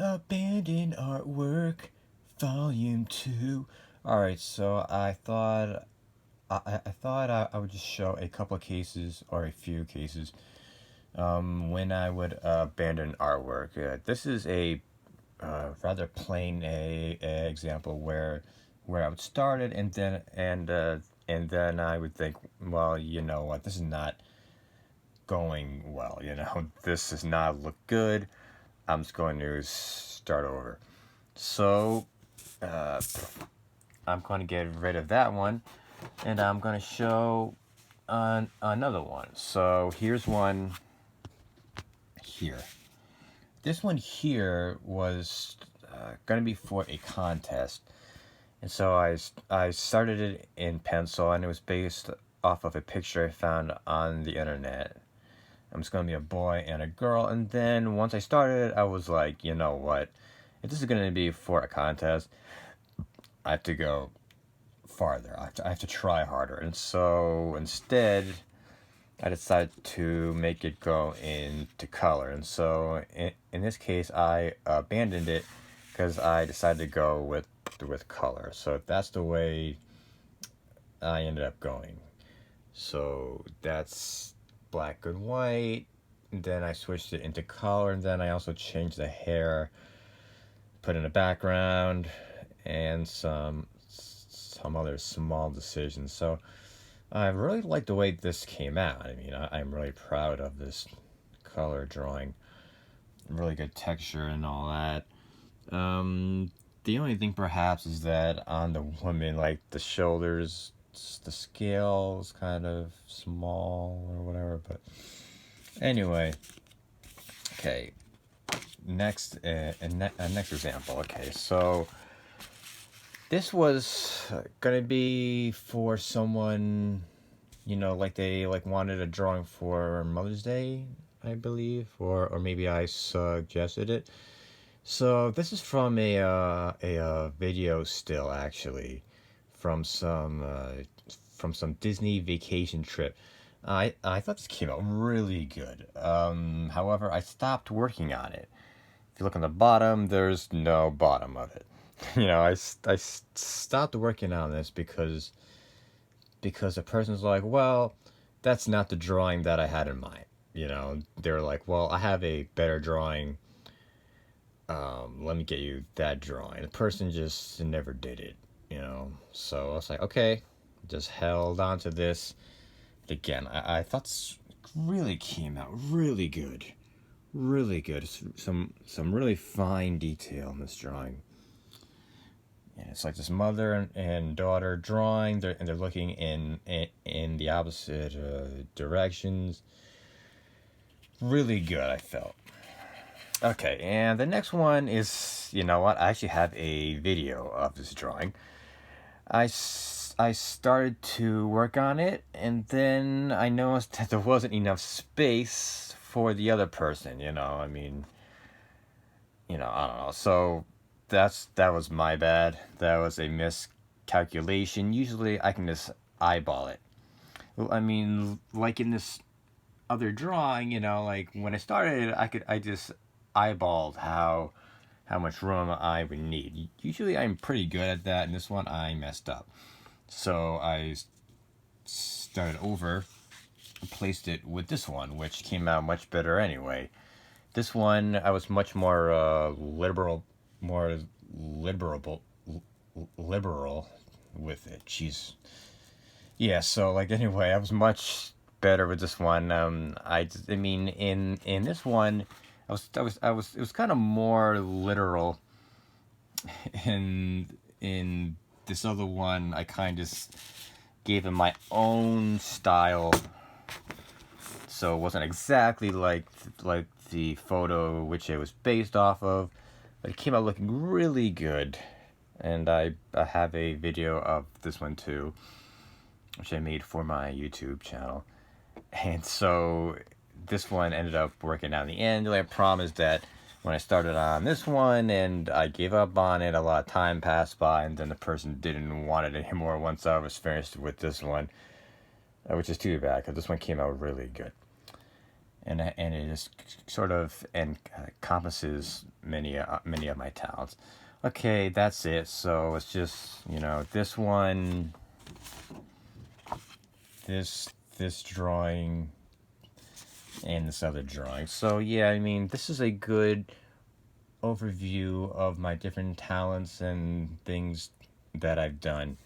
Abandoned Artwork, Volume 2. Alright, so I would just show a couple of cases, or a few cases, when I would abandon artwork. This is a rather plain a example where I would start it, and then I would think, well, you know what, this is not going well. This does not look good. I'm just going to start over. So uh, I'm going to get rid of that one, and I'm going to show another one. So here's one here. This one here was going to be for a contest, and so I started it in pencil, and it was based off of a picture I found on the internet. I'm just going to be a boy and a girl, and then once I started, I was like, you know what? If this is going to be for a contest, I have to go farther. I have to try harder. And so instead, I decided to make it go into color. And so in this case, I abandoned it because I decided to go with color. So that's the way I ended up going. So that's black and white. And then I switched it into color, and then I also changed the hair, put in a background, and some other small decisions. So I really like the way this came out. I mean, I'm really proud of this color drawing. Really good texture and all that. The only thing perhaps is that on the woman, like the shoulders, the scale is kind of small or whatever. But anyway, okay. Next, next example. Okay, so this was gonna be for someone, like they wanted a drawing for Mother's Day, I believe, or maybe I suggested it. So this is from a video still, actually, from some Disney vacation trip. I thought this came out really good. However, I stopped working on it. If you look on the bottom, there's no bottom of it. I stopped working on this because the person's like, well, that's not the drawing that I had in mind. They're like, well, I have a better drawing. Let me get you that drawing. The person just never did it. So I was like, okay, just held on to this. Again, I thought this really came out really good. Really good. Some really fine detail in this drawing. And it's like this mother and daughter drawing, and they're looking in the opposite directions. Really good, I felt. Okay, and the next one is, you know what? I actually have a video of this drawing. I started to work on it, and then I noticed that there wasn't enough space for the other person. I mean, I don't know. So that was my bad. That was a miscalculation. Usually I can just eyeball it. I mean, like in this other drawing, like when I started, I just eyeballed how much room I would need. Usually I'm pretty good at that, and this one I messed up. So I started over, placed it with this one, which came out much better anyway. This one I was much more liberal with it. Jeez. Yeah, so anyway, I was much better with this one. I mean, in this one, it was kind of more literal. In this other one, I kind of gave him my own style, so it wasn't exactly like the photo which it was based off of, but it came out looking really good. And I have a video of this one too, which I made for my YouTube channel. And so this one ended up working out in the end. I promised that when I started on this one and I gave up on it, a lot of time passed by, and then the person didn't want it anymore once I was finished with this one, which is too bad because this one came out really good. And it just sort of encompasses many of my talents. Okay, that's it. So it's just, this one, this drawing, and this other drawing. So yeah, I mean, this is a good overview of my different talents and things that I've done.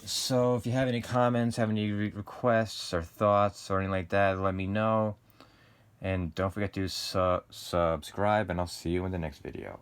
So if you have any comments, have any requests or thoughts or anything like that, let me know. And don't forget to subscribe, and I'll see you in the next video.